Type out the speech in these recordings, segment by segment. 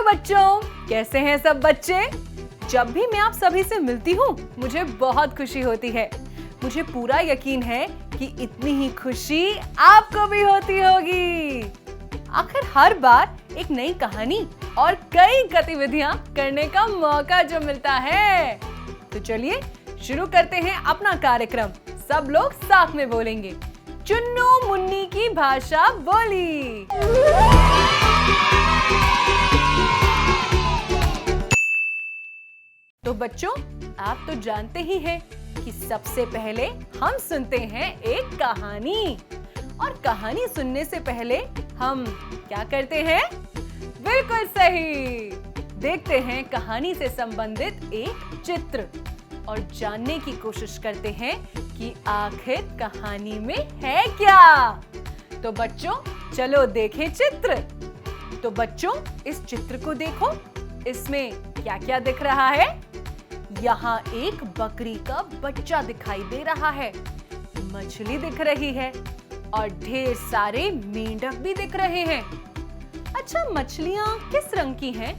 बच्चों, कैसे हैं सब बच्चे? जब भी मैं आप सभी से मिलती हूँ मुझे बहुत खुशी होती है। मुझे पूरा यकीन है कि इतनी ही खुशी आपको भी होती होगी। आखिर हर बार एक नई कहानी और कई गतिविधियां करने का मौका जो मिलता है। तो चलिए शुरू करते हैं अपना कार्यक्रम। सब लोग साथ में बोलेंगे, चुन्नू मुन्नी की भाषा बोली। तो बच्चों, आप तो जानते ही हैं कि सबसे पहले हम सुनते हैं एक कहानी, और कहानी सुनने से पहले हम क्या करते हैं? बिल्कुल सही, देखते हैं कहानी से संबंधित एक चित्र और जानने की कोशिश करते हैं कि आखिर कहानी में है क्या। तो बच्चों चलो देखें चित्र। तो बच्चों इस चित्र को देखो, इसमें क्या क्या दिख रहा है? यहाँ एक बकरी का बच्चा दिखाई दे रहा है, मछली दिख रही है और ढेर सारे मेंढक भी दिख रहे हैं। अच्छा, मछलियाँ किस रंग की हैं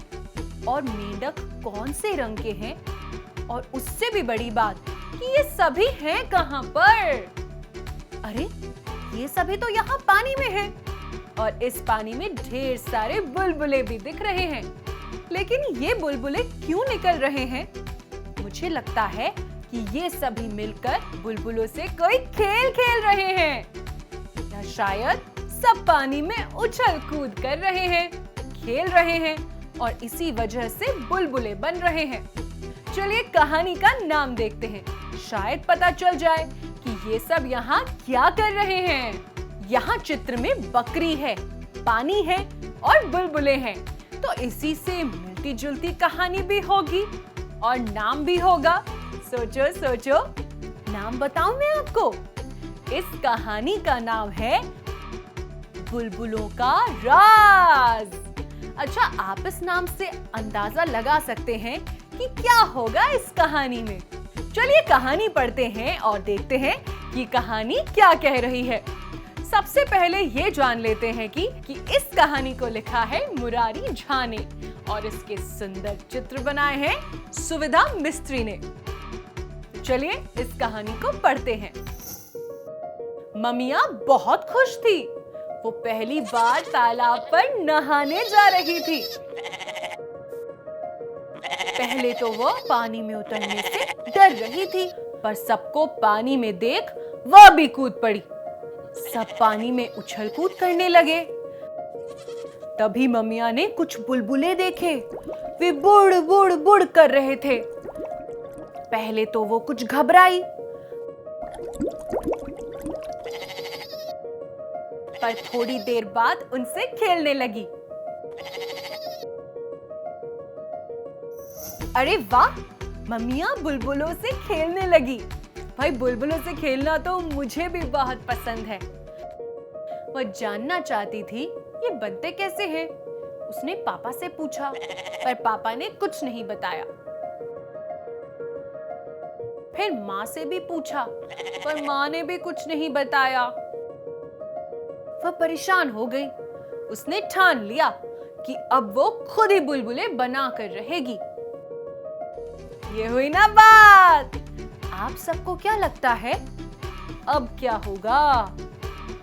और मेंढक कौन से रंग के हैं? और उससे भी बड़ी बात कि ये सभी हैं कहाँ पर? अरे, ये सभी तो यहाँ पानी में हैं और इस पानी में ढेर सारे बुलबुले भी दिख रहे हैं। लेकिन ये बुलबुले क्यों निकल रहे हैं? मुझे लगता है कि ये सभी मिलकर बुलबुलों से कोई खेल खेल रहे हैं, या शायद सब पानी में उछल कूद कर रहे हैं, खेल रहे हैं और इसी वजह से बुलबुले बन रहे हैं। चलिए कहानी का नाम देखते हैं, शायद पता चल जाए कि ये सब यहाँ क्या कर रहे हैं। यहाँ चित्र में बकरी है, पानी है और बुलबुले हैं, तो इसी से मिलती जुलती कहानी भी होगी और नाम भी होगा। सोचो सोचो, नाम बताऊं मैं आपको? इस कहानी का नाम है बुलबुलों का राज। अच्छा, आप इस नाम से अंदाजा लगा सकते हैं कि क्या होगा इस कहानी में। चलिए कहानी पढ़ते हैं और देखते हैं कि कहानी क्या कह रही है। सबसे पहले ये जान लेते हैं कि इस कहानी को लिखा है मुरारी झा ने और इसके सुंदर चित्र बनाए हैं सुविधा मिस्त्री ने। चलिए इस कहानी को पढ़ते हैं। ममिया बहुत खुश थी। वो पहली बार तालाब पर नहाने जा रही थी। पहले तो वो पानी में उतरने से डर रही थी, पर सबको पानी में देख वह भी कूद पड़ी। सब पानी में उछल कूद करने लगे। तभी ममिया ने कुछ बुलबुले देखे। वे बुड़ बुड़ बुड़ कर रहे थे। पहले तो वो कुछ घबराई, पर थोड़ी देर बाद उनसे खेलने लगी। अरे वाह, ममिया बुलबुलों से खेलने लगी। भाई, बुलबुलों से खेलना तो मुझे भी बहुत पसंद है। वह जानना चाहती थी ये बनते कैसे हैं। उसने पापा से पूछा, पर पापा ने कुछ नहीं बताया। फिर माँ से भी पूछा, पर माँ ने भी कुछ नहीं बताया। वह परेशान हो गई। उसने ठान लिया कि अब वो खुद ही बुलबुले बना कर रहेगी। ये हुई ना बात। आप सबको क्या लगता है अब क्या होगा?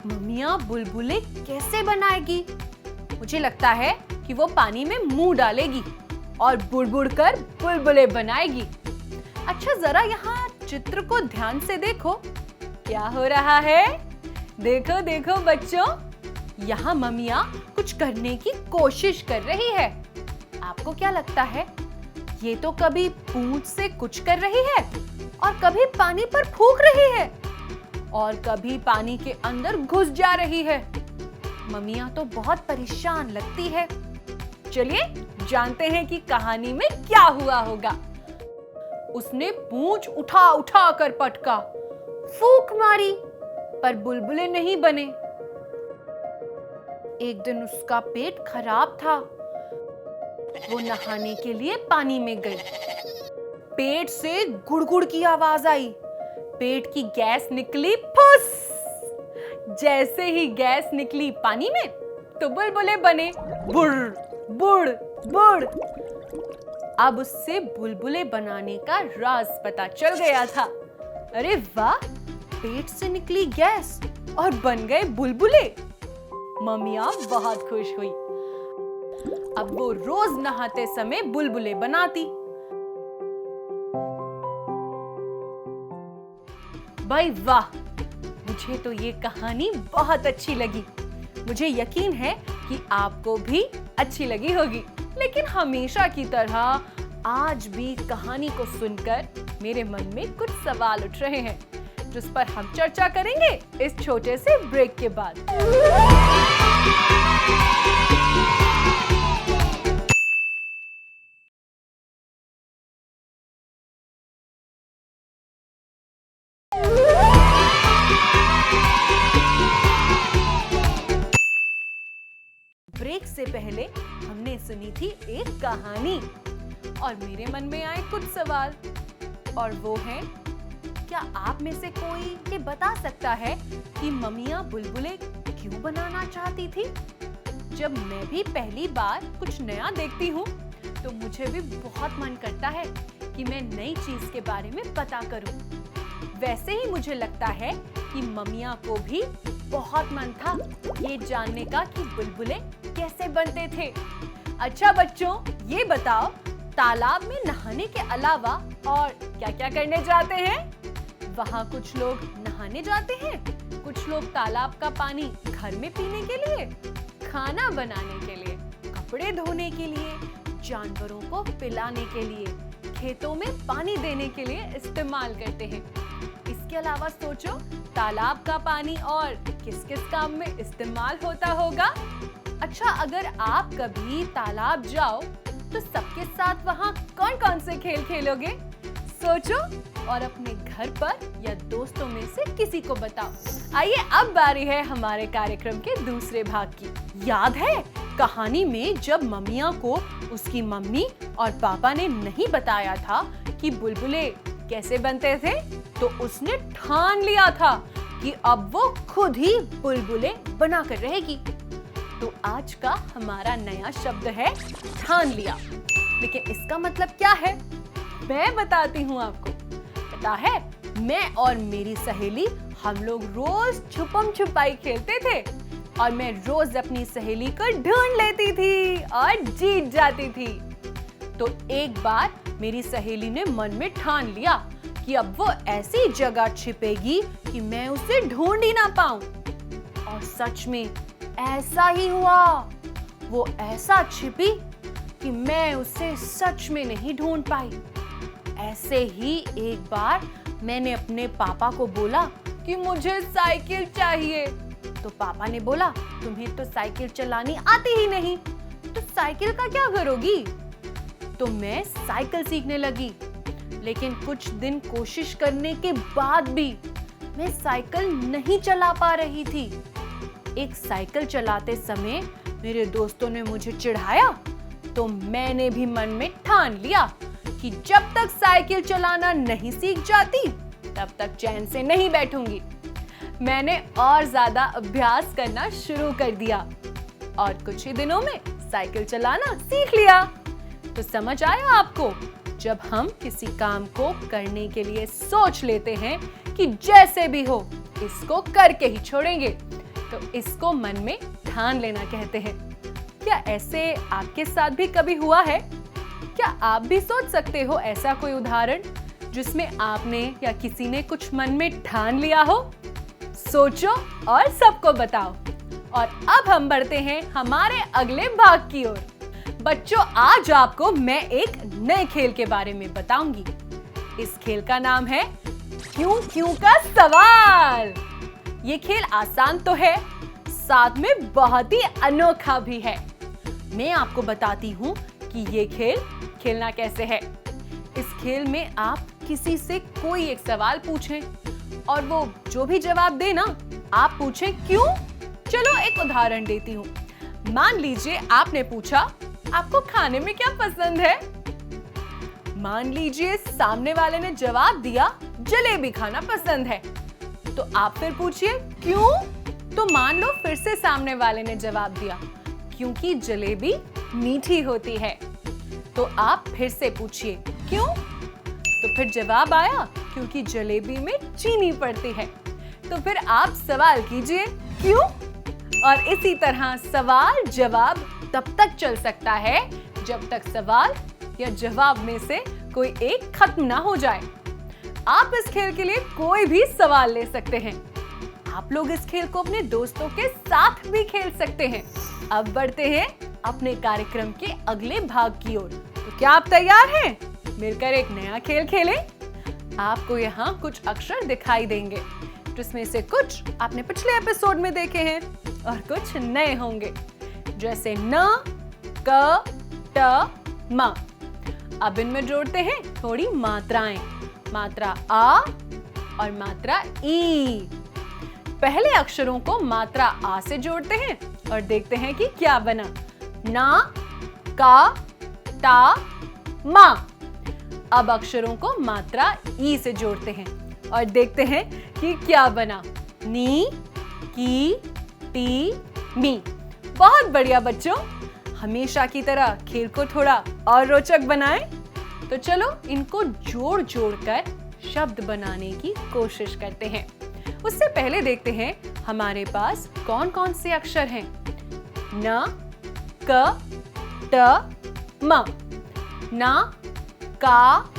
ममिया बुलबुले कैसे बनाएगी? मुझे लगता है कि वो पानी में मुंह डालेगी और बुड़-बुड़ कर बुलबुले बनाएगी। अच्छा, जरा यहाँ चित्र को ध्यान से देखो, क्या हो रहा है? देखो देखो बच्चों, यहाँ ममिया कुछ करने की कोशिश कर रही है। आपको क्या लगता है? ये तो कभी पूंछ से कुछ कर रही है और कभी पानी पर फूंक रही है और कभी पानी के अंदर घुस जा रही है। ममिया तो बहुत परेशान लगती है। चलिए जानते हैं कि कहानी में क्या हुआ होगा। उसने पूंछ उठा उठा कर पटका, फूंक मारी, पर बुलबुले नहीं बने। एक दिन उसका पेट खराब था। वो नहाने के लिए पानी में गई। पेट से गुड़गुड़ की आवाज आई। पेट की गैस निकली, फुस। जैसे ही गैस निकली पानी में तो बुलबुले बने, बुर्र। बुड़ बुड़। अब उससे बुलबुले बनाने का राज पता चल गया था। अरे वाह, पेट से निकली गैस और बन गए बुलबुले। मम्मियाँ बहुत खुश हुई। अब वो रोज नहाते समय बुलबुले बनाती। भाई वाह, मुझे तो ये कहानी बहुत अच्छी लगी। मुझे यकीन है कि आपको भी अच्छी लगी होगी। लेकिन हमेशा की तरह आज भी कहानी को सुनकर मेरे मन में कुछ सवाल उठ रहे हैं, जिस पर हम चर्चा करेंगे इस छोटे से ब्रेक के बाद। ब्रेक से पहले हमने सुनी थी एक कहानी और मेरे मन में आए कुछ सवाल, और वो है, क्या आप में से कोई ये बता सकता है कि मम्मियाँ बुलबुले क्यों बनाना चाहती थी? जब मैं भी पहली बार कुछ नया देखती हूँ तो मुझे भी बहुत मन करता है कि मैं नई चीज के बारे में पता करूँ। वैसे ही मुझे लगता है कि मम्मियाँ को भी बहुत मन था ये जानने का कि बुलबुले कैसे बनते थे। अच्छा बच्चों, ये बताओ, तालाब में नहाने के अलावा और क्या-क्या करने जाते हैं? वहाँ कुछ लोग नहाने जाते हैं, कुछ लोग तालाब का पानी घर में पीने के लिए, खाना बनाने के लिए, कपड़े धोने के लिए, जानवरों को पिलाने के लिए, खेतों में पानी देने के लिए इस्तेमाल करते हैं। इसके अलावा सोचो, तालाब का पानी और किस-किस काम में इस्तेमाल होता होगा? अच्छा, अगर आप कभी तालाब जाओ तो सबके साथ वहाँ कौन-कौन से खेल खेलोगे? सोचो और अपने घर पर या दोस्तों में से किसी को बताओ। आइए, अब बारी है हमारे कार्यक्रम के दूसरे भाग की। याद है कहानी में जब मम्मियाँ को उसकी मम्मी और पापा ने नहीं बताया था कि बुलबुले कैसे बनते थे, तो उसने ठान लिया था कि अब वो खुद ही बुलबुले बनाकर रहेगी। तो आज का हमारा नया शब्द है ठान लिया। लेकिन इसका मतलब क्या है, मैं बताती हूँ आपको। पता है, मैं और मेरी सहेली हम लोग रोज छुपम छुपाई खेलते थे और मैं रोज अपनी सहेली को ढूंढ लेती थी और जीत जाती थी। तो एक बार मेरी सहेली ने मन में ठान लिया कि अब वो ऐसी जगह छिपेगी कि मैं उसे ढूंढ ही ना पाऊं। और सच में ऐसा ही हुआ। वो ऐसा छिपी कि मैं उसे सच में नहीं ढूंढ पाई। ऐसे ही एक बार मैंने अपने पापा को बोला कि मुझे साइकिल चाहिए। तो पापा ने बोला, तुम्हें तो साइकिल चलानी आती ही नहीं, तो साइकिल का क्या करोगी? तो मैं साइकिल सीखने लगी। लेकिन कुछ दिन कोशिश करने के बाद भी मैं साइकिल नहीं चला पा रही थी। एक साइकिल चलाते समय मेरे दोस्तों ने मुझे चिढ़ाया, तो मैंने भी मन में ठान लिया कि जब तक साइकिल चलाना नहीं सीख जाती तब तक चैन से नहीं बैठूंगी। मैंने और ज्यादा अभ्यास करना शुरू कर दिया और कुछ ही दिनों में साइकिल चलाना सीख लिया। तो समझ आया आपको, जब हम किसी काम को करने के लिए सोच लेते हैं कि जैसे भी हो इसको करके ही छोड़ेंगे, तो इसको मन में ठान लेना कहते हैं। क्या ऐसे आपके साथ भी कभी हुआ है? क्या आप भी सोच सकते हो ऐसा कोई उदाहरण जिसमें आपने या किसी ने कुछ मन में ठान लिया हो? सोचो और सबको बताओ। और अब हम बढ़ते हैं हमारे अगले भाग की ओर। बच्चों, आज आपको मैं एक नए खेल के बारे में बताऊंगी। इस खेल का नाम है क्यों क्यों का सवाल। ये खेल आसान तो है, साथ में बहुत ही अनोखा भी है। मैं आपको बताती हूँ कि ये खेल खेलना कैसे है। इस खेल में आप किसी से कोई एक सवाल पूछें और वो जो भी जवाब दे ना, आप पूछें क्यों। चलो एक उदाहरण देती हूँ। मान लीजिए आपने पूछा, आपको खाने में क्या पसंद है? मान लीजिए सामने वाले ने जवाब दिया, जलेबी खाना पसंद है। तो आप फिर पूछिए क्यों। तो मान लो फिर से सामने वाले ने जवाब दिया, क्योंकि जलेबी मीठी होती है। तो आप फिर से पूछिए क्यों? तो फिर जवाब आया क्योंकि जलेबी में चीनी पड़ती है। तो फिर आप सवाल कीजिए क्यों? और इसी तरह सवाल जवाब तब तक चल सकता है जब तक सवाल या जवाब में से कोई एक खत्म ना हो जाए। आप इस खेल के लिए कोई भी सवाल ले सकते हैं। आप लोग इस खेल को अपने दोस्तों के साथ भी खेल सकते हैं। अब बढ़ते हैं अपने कार्यक्रम के अगले भाग की ओर। तो क्या आप तैयार हैं? मिलकर एक नया खेल खेलें? आपको यहाँ कुछ अक्षर दिखाई देंगे, जिसमें से कुछ आपने पिछले एपिसोड में देखे हैं और कुछ नए होंगे, जैसे न, क, ट, म। अब इनमें जोड़ते हैं थोड़ी मात्राएं, मात्रा आ और मात्रा ई। पहले अक्षरों को मात्रा आ से जोड़ते हैं और देखते हैं कि क्या बना। ना, का, टा, मा। अब अक्षरों को मात्रा ई से जोड़ते हैं और देखते हैं कि क्या बना। नी, की, टी, मी। बहुत बढ़िया बच्चों, हमेशा की तरह खेल को थोड़ा और रोचक बनाएं। तो चलो इनको जोड़ जोड़कर शब्द बनाने की कोशिश करते हैं। उससे पहले देखते हैं हमारे पास कौन कौन से अक्षर हैं। न, क, ट, म। ना, का,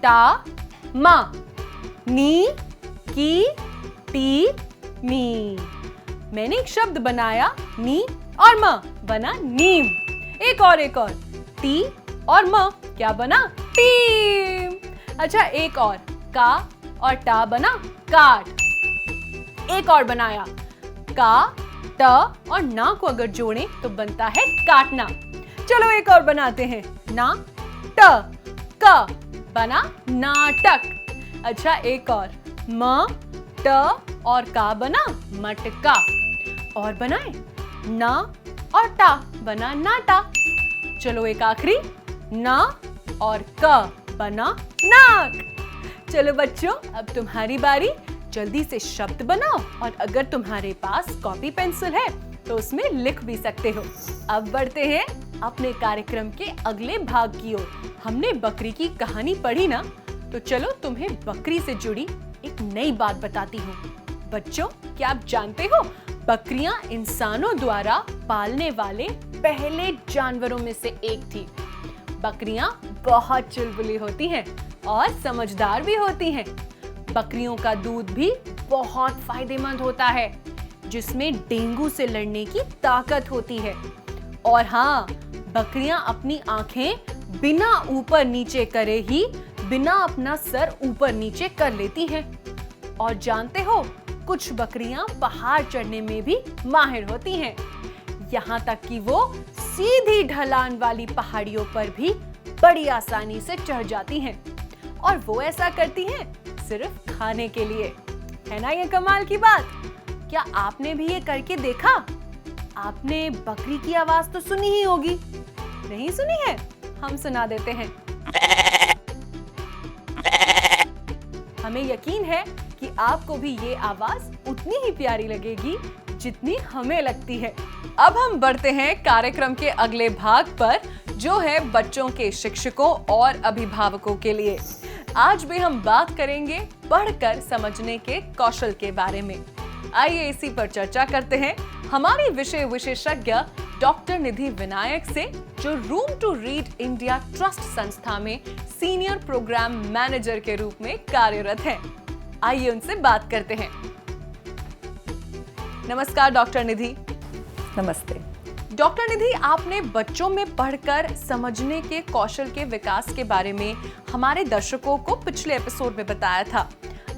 टा, मा। नी, की, टी, मी। मैंने एक शब्द बनाया नी और म, बना नीम। एक और टी और म, क्या बना? टीम। अच्छा, एक और का और टा बना काट। एक और बनाया का, ट और ना को अगर जोड़ें तो बनता है काटना। चलो एक और बनाते हैं। ना, ट, क, बना नाटक। अच्छा, एक और म, ट और का बना मटका। और बनाए ना और टा बना नाटा। चलो एक आखिरी ना और क बना नाक। चलो बच्चों, अब तुम्हारी बारी। जल्दी से शब्द बनाओ और अगर तुम्हारे पास कॉपी पेंसिल है तो उसमें लिख भी सकते हो। अब बढ़ते हैं अपने कार्यक्रम के अगले भाग की ओर। हमने बकरी की कहानी पढ़ी ना, तो चलो तुम्हें बकरी से जुड़ी एक नई बात बताती हूँ। बच्चों, क्या आप जानते हो बकरियां इंसानों द्वारा पालने वाले पहले जानवरों में से एक थी। बकरियां बहुत चुलबुली होती हैं और समझदार भी होती हैं। बकरियों का दूध भी बहुत फायदेमंद होता है, जिसमें डेंगू से लड़ने की ताकत होती है। और हाँ, बकरियां अपनी आंखें बिना ऊपर नीचे करे ही बिना अपना सर ऊपर नीचे कर लेती हैं। और जानते हो, कुछ बकरियां पहाड़ चढ़ने में भी माहिर होती हैं। यहाँ तक कि वो सीधी ढलान वाली पहाड़ियों पर भी बड़ी आसानी से चढ़ जाती हैं। और वो ऐसा करती हैं सिर्फ खाने के लिए। है ना ये कमाल की बात? क्या आपने भी ये करके देखा? आपने बकरी की आवाज तो सुनी ही होगी। नहीं सुनी है? हम सुना देते हैं। हमें यकीन है कि आपको भी ये आवाज उतनी ही प्यारी लगेगी जितनी हमें लगती है। अब हम बढ़ते हैं कार्यक्रम के अगले भाग पर, जो है बच्चों के शिक्षकों और अभिभावकों के लिए। आज भी हम बात करेंगे पढ़कर समझने के कौशल के बारे में। आइए इसी पर चर्चा करते हैं हमारी विषय विशेषज्ञ डॉक्टर निधि विनायक से, जो Room to Read India Trust संस्था में सीनियर प्रोग्राम मैनेजर के रूप में कार्यरत हैं। आइए उनसे बात करते हैं। नमस्कार डॉक्टर निधि। नमस्ते डॉक्टर निधि, आपने बच्चों में पढ़कर समझने के कौशल के विकास के बारे में हमारे दर्शकों को पिछले एपिसोड में बताया था।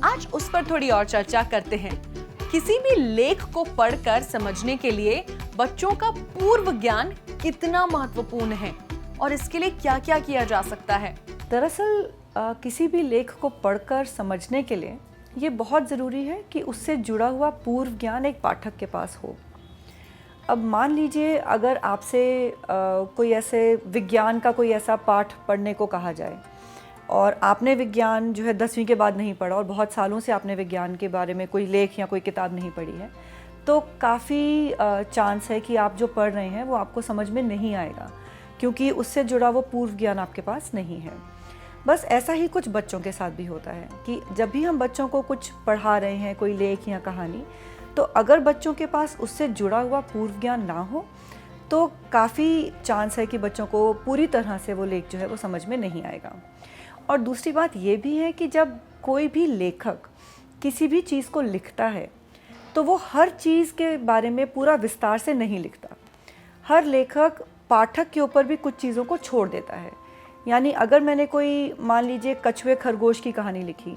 आज उस पर थोड़ी और चर्चा करते हैं। किसी भी लेख को पढ़कर समझने के लिए बच्चों का पूर्व ज्ञान कितना महत्वपूर्ण है और इसके लिए क्या-क्या किया जा सकता है? दरअसल किसी भी लेख को पढ़कर समझने के लिए ये बहुत ज़रूरी है कि उससे जुड़ा हुआ पूर्व ज्ञान एक पाठक के पास हो। अब मान लीजिए अगर आपसे कोई ऐसे विज्ञान का कोई ऐसा पाठ पढ़ने को कहा जाए और आपने विज्ञान जो है 10वीं के बाद नहीं पढ़ा और बहुत सालों से आपने विज्ञान के बारे में कोई लेख या कोई किताब नहीं पढ़ी है, तो काफ़ी चांस है कि आप जो पढ़ रहे हैं वो आपको समझ में नहीं आएगा, क्योंकि उससे जुड़ा वो पूर्व ज्ञान आपके पास नहीं है। बस ऐसा ही कुछ बच्चों के साथ भी होता है कि जब भी हम बच्चों को कुछ पढ़ा रहे हैं, कोई लेख या कहानी, तो अगर बच्चों के पास उससे जुड़ा हुआ पूर्व ज्ञान ना हो तो काफ़ी चांस है कि बच्चों को पूरी तरह से वो लेख जो है वो समझ में नहीं आएगा। और दूसरी बात ये भी है कि जब कोई भी लेखक किसी भी चीज़ को लिखता है तो वो हर चीज़ के बारे में पूरा विस्तार से नहीं लिखता। हर लेखक पाठक के ऊपर भी कुछ चीज़ों को छोड़ देता है। यानी अगर मैंने कोई, मान लीजिए, कछुए खरगोश की कहानी लिखी,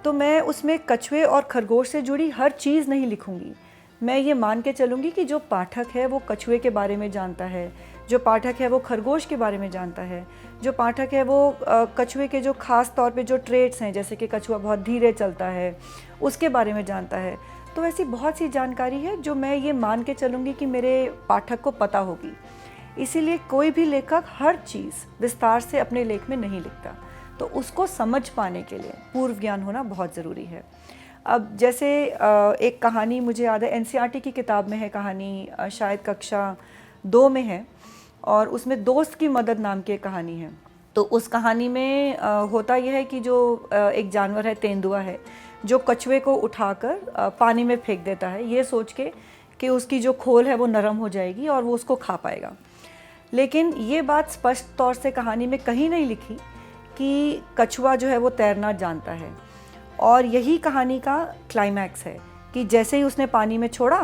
तो मैं उसमें कछुए और खरगोश से जुड़ी हर चीज़ नहीं लिखूंगी। मैं ये मान के चलूँगी कि जो पाठक है वो कछुए के बारे में जानता है, जो पाठक है वो खरगोश के बारे में जानता है, जो पाठक है वो कछुए के जो ख़ास तौर पे जो ट्रेट्स हैं, जैसे कि कछुआ बहुत धीरे चलता है, उसके बारे में जानता है। तो ऐसी बहुत सी जानकारी है जो मैं ये मान के चलूँगी कि मेरे पाठक को पता होगी। इसीलिए कोई भी लेखक हर चीज़ विस्तार से अपने लेख में नहीं लिखता। तो उसको समझ पाने के लिए पूर्व ज्ञान होना बहुत ज़रूरी है। अब जैसे एक कहानी मुझे याद है, एनसीईआरटी की किताब में है कहानी, शायद कक्षा 2 में है, और उसमें दोस्त की मदद नाम की एक कहानी है। तो उस कहानी में होता यह है कि जो एक जानवर है, तेंदुआ है, जो कछुए को उठाकर पानी में फेंक देता है, ये सोच के कि उसकी जो खोल है वो नरम हो जाएगी और वो उसको खा पाएगा। लेकिन ये बात स्पष्ट तौर से कहानी में कहीं नहीं लिखी कि कछुआ जो है वो तैरना जानता है। और यही कहानी का क्लाइमैक्स है कि जैसे ही उसने पानी में छोड़ा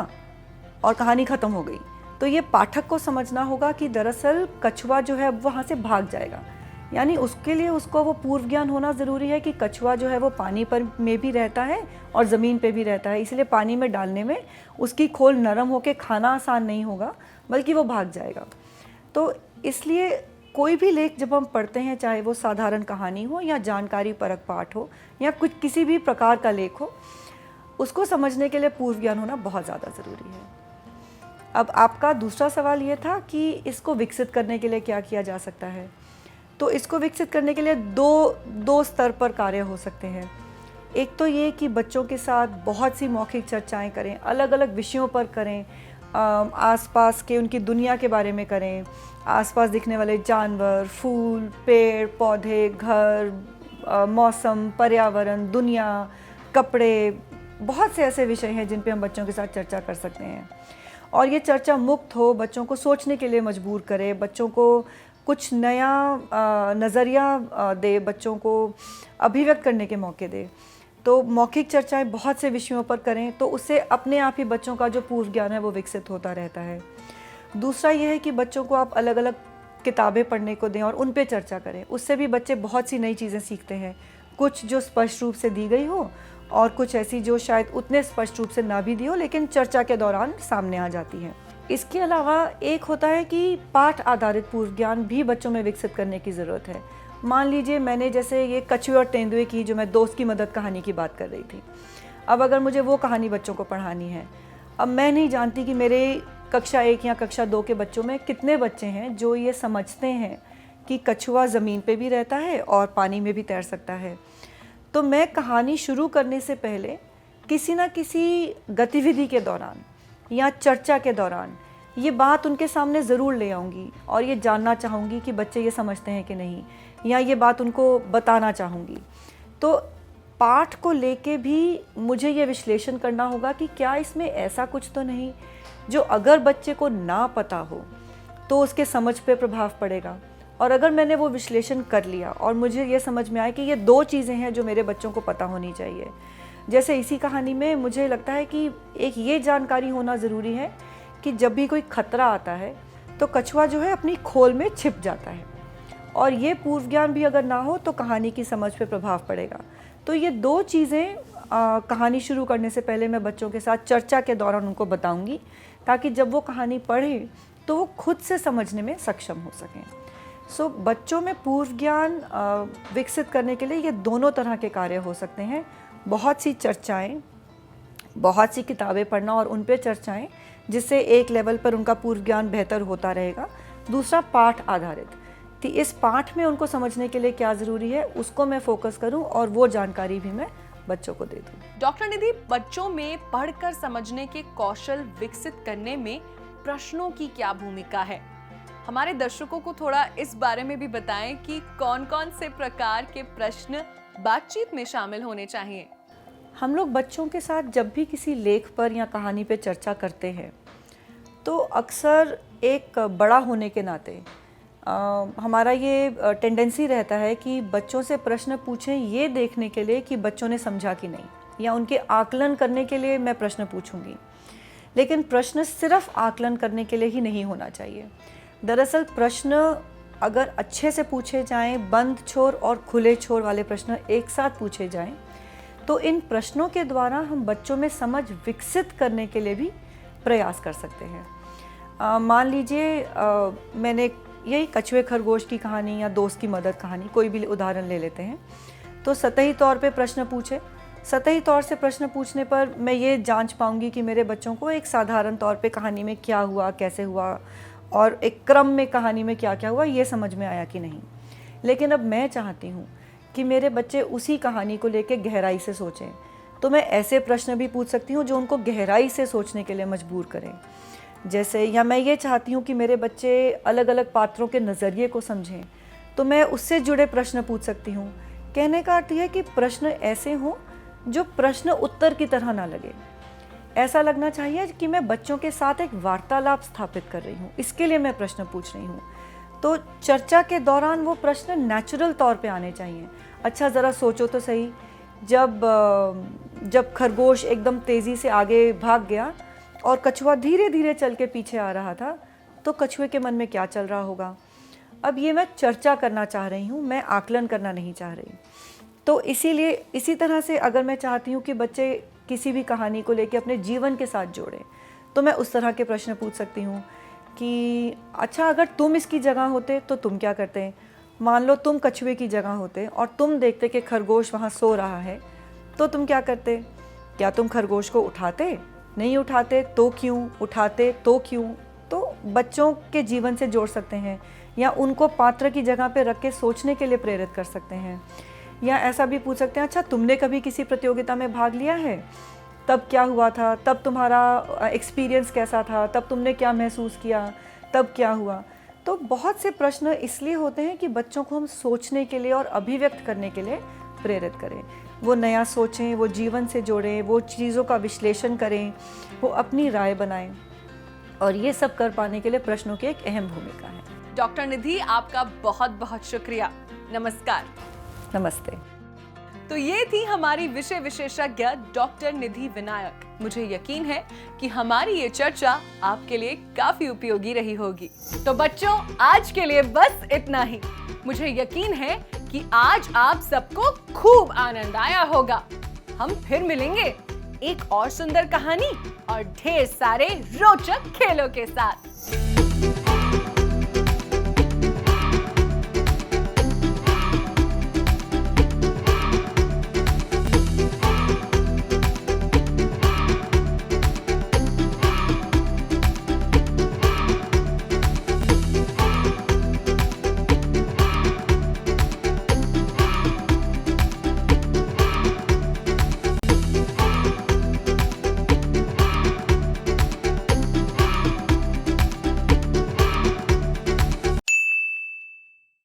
और कहानी ख़त्म हो गई। तो ये पाठक को समझना होगा कि दरअसल कछुआ जो है वहाँ से भाग जाएगा। यानी उसके लिए उसको वो पूर्व ज्ञान होना ज़रूरी है कि कछुआ जो है वो पानी पर में भी रहता है और ज़मीन पे भी रहता है, इसलिए पानी में डालने में उसकी खोल नरम होकर खाना आसान नहीं होगा, बल्कि वो भाग जाएगा। तो इसलिए कोई भी लेख जब हम पढ़ते हैं, चाहे वो साधारण कहानी हो या जानकारी परक पाठ हो या कुछ किसी भी प्रकार का लेख हो, उसको समझने के लिए पूर्व ज्ञान होना बहुत ज़्यादा ज़रूरी है। अब आपका दूसरा सवाल ये था कि इसको विकसित करने के लिए क्या किया जा सकता है। तो इसको विकसित करने के लिए दो स्तर पर कार्य हो सकते हैं। एक तो ये कि बच्चों के साथ बहुत सी मौखिक चर्चाएं करें, अलग अलग विषयों पर करें, आसपास के उनकी दुनिया के बारे में करें, आसपास दिखने वाले जानवर, फूल, पेड़ पौधे, घर, मौसम, पर्यावरण, दुनिया, कपड़े, बहुत से ऐसे विषय हैं जिन पे हम बच्चों के साथ चर्चा कर सकते हैं। और ये चर्चा मुक्त हो, बच्चों को सोचने के लिए मजबूर करे, बच्चों को कुछ नया नज़रिया दे, बच्चों को अभिव्यक्त करने के मौके दे। तो मौखिक चर्चाएं बहुत से विषयों पर करें तो उससे अपने आप ही बच्चों का जो पूर्व ज्ञान है वो विकसित होता रहता है। दूसरा ये है कि बच्चों को आप अलग अलग किताबें पढ़ने को दें और उन पे चर्चा करें। उससे भी बच्चे बहुत सी नई चीज़ें सीखते हैं, कुछ जो स्पष्ट रूप से दी गई हो और कुछ ऐसी जो शायद उतने स्पष्ट रूप से ना भी दी हो लेकिन चर्चा के दौरान सामने आ जाती है। इसके अलावा एक होता है कि पाठ आधारित पूर्व ज्ञान भी बच्चों में विकसित करने की ज़रूरत है। मान लीजिए मैंने जैसे ये कछुए और तेंदुए की, जो मैं दोस्त की मदद कहानी की बात कर रही थी, अब अगर मुझे वो कहानी बच्चों को पढ़ानी है, अब मैं नहीं जानती कि मेरे कक्षा 1 या कक्षा 2 के बच्चों में कितने बच्चे हैं जो ये समझते हैं कि कछुआ ज़मीन पे भी रहता है और पानी में भी तैर सकता है। तो मैं कहानी शुरू करने से पहले किसी न किसी गतिविधि के दौरान या चर्चा के दौरान ये बात उनके सामने ज़रूर ले आऊँगी और ये जानना चाहूँगी कि बच्चे ये समझते हैं कि नहीं, या ये बात उनको बताना चाहूँगी। तो पाठ को लेके भी मुझे ये विश्लेषण करना होगा कि क्या इसमें ऐसा कुछ तो नहीं जो अगर बच्चे को ना पता हो तो उसके समझ पे प्रभाव पड़ेगा। और अगर मैंने वो विश्लेषण कर लिया और मुझे ये समझ में आए कि ये 2 चीज़ें हैं जो मेरे बच्चों को पता होनी चाहिए। जैसे इसी कहानी में मुझे लगता है कि एक ये जानकारी होना ज़रूरी है कि जब भी कोई खतरा आता है तो कछुआ जो है अपनी खोल में छिप जाता है, और ये पूर्व ज्ञान भी अगर ना हो तो कहानी की समझ पे प्रभाव पड़ेगा। तो ये 2 चीज़ें कहानी शुरू करने से पहले मैं बच्चों के साथ चर्चा के दौरान उनको बताऊंगी, ताकि जब वो कहानी पढ़ें तो वो खुद से समझने में सक्षम हो सकें। सो बच्चों में पूर्व ज्ञान विकसित करने के लिए ये दोनों तरह के कार्य हो सकते हैं। बहुत सी चर्चाएं, बहुत सी किताबें पढ़ना और उन पे चर्चाएं, जिससे एक लेवल पर उनका पूर्व ज्ञान बेहतर होता रहेगा। दूसरा पाठ आधारित, कि इस पाठ में उनको समझने के लिए क्या ज़रूरी है उसको मैं फोकस करूं और वो जानकारी भी मैं बच्चों को दे दूं। डॉक्टर निधि, बच्चों में पढ़कर समझने के कौशल विकसित करने में प्रश्नों की क्या भूमिका है? हमारे दर्शकों को थोड़ा इस बारे में भी बताएं कि कौन-कौन से प्रकार के प्रश्न बातचीत में शामिल होने चाहिए। हम लोग बच्चों के साथ जब भी किसी लेख पर या कहानी पे चर्चा करते हैं तो अक्सर एक बड़ा होने के नाते हमारा ये टेंडेंसी रहता है कि बच्चों से प्रश्न पूछें ये देखने के लिए कि बच्चों ने समझा कि नहीं, या उनके आकलन करने के लिए मैं प्रश्न पूछूंगी। लेकिन प्रश्न सिर्फ आकलन करने के लिए ही नहीं होना चाहिए। दरअसल प्रश्न अगर अच्छे से पूछे जाएं, बंद छोर और खुले छोर वाले प्रश्न एक साथ पूछे जाएं, तो इन प्रश्नों के द्वारा हम बच्चों में समझ विकसित करने के लिए भी प्रयास कर सकते हैं। मान लीजिए मैंने यही कछुए खरगोश की कहानी या दोस्त की मदद कहानी, कोई भी उदाहरण ले लेते हैं, तो सतही तौर पे प्रश्न पूछे। सतही तौर से प्रश्न पूछने पर मैं ये जांच पाऊंगी कि मेरे बच्चों को एक साधारण तौर पे कहानी में क्या हुआ, कैसे हुआ, और एक क्रम में कहानी में क्या क्या हुआ ये समझ में आया कि नहीं। लेकिन अब मैं चाहती हूँ कि मेरे बच्चे उसी कहानी को लेकर गहराई से सोचें, तो मैं ऐसे प्रश्न भी पूछ सकती हूँ जो उनको गहराई से सोचने के लिए मजबूर करें। जैसे, या मैं ये चाहती हूँ कि मेरे बच्चे अलग अलग पात्रों के नज़रिए को समझें, तो मैं उससे जुड़े प्रश्न पूछ सकती हूँ। कहने का अर्थ यह है कि प्रश्न ऐसे हों जो प्रश्न उत्तर की तरह ना लगे। ऐसा लगना चाहिए कि मैं बच्चों के साथ एक वार्तालाप स्थापित कर रही हूँ, इसके लिए मैं प्रश्न पूछ रही हूँ। तो चर्चा के दौरान वो प्रश्न नेचुरल तौर पे आने चाहिए। अच्छा, ज़रा सोचो तो सही, जब खरगोश एकदम तेज़ी से आगे भाग गया और कछुआ धीरे धीरे चल के पीछे आ रहा था, तो कछुए के मन में क्या चल रहा होगा। अब ये मैं चर्चा करना चाह रही हूँ, मैं आकलन करना नहीं चाह रही। तो इसीलिए इसी तरह से अगर मैं चाहती हूँ कि बच्चे किसी भी कहानी को लेकर अपने जीवन के साथ जोड़ें, तो मैं उस तरह के प्रश्न पूछ सकती हूँ कि अच्छा, अगर तुम इसकी जगह होते तो तुम क्या करते। मान लो तुम कछुए की जगह होते और तुम देखते कि खरगोश वहाँ सो रहा है, तो तुम क्या करते। क्या तुम खरगोश को उठाते? नहीं उठाते तो क्यों? उठाते तो क्यों? तो बच्चों के जीवन से जोड़ सकते हैं, या उनको पात्र की जगह पे रख के सोचने के लिए प्रेरित कर सकते हैं। या ऐसा भी पूछ सकते हैं, अच्छा तुमने कभी किसी प्रतियोगिता में भाग लिया है? तब क्या हुआ था? तब तुम्हारा एक्सपीरियंस कैसा था? तब तुमने क्या महसूस किया? तब क्या हुआ? तो बहुत से प्रश्न इसलिए होते हैं कि बच्चों को हम सोचने के लिए और अभिव्यक्त करने के लिए प्रेरित करें। वो नया सोचें, वो जीवन से जोड़ें, वो चीज़ों का विश्लेषण करें, वो अपनी राय बनाएं, और ये सब कर पाने के लिए प्रश्नों की एक अहम भूमिका है। डॉक्टर निधि, आपका बहुत बहुत शुक्रिया। नमस्कार। नमस्ते। तो ये थी हमारी विषय विशेषज्ञ डॉक्टर निधि विनायक। मुझे यकीन है कि हमारी ये चर्चा आपके लिए काफी उपयोगी रही होगी। तो बच्चों, आज के लिए बस इतना ही। मुझे यकीन है कि आज आप सबको खूब आनंद आया होगा। हम फिर मिलेंगे एक और सुंदर कहानी और ढेर सारे रोचक खेलों के साथ।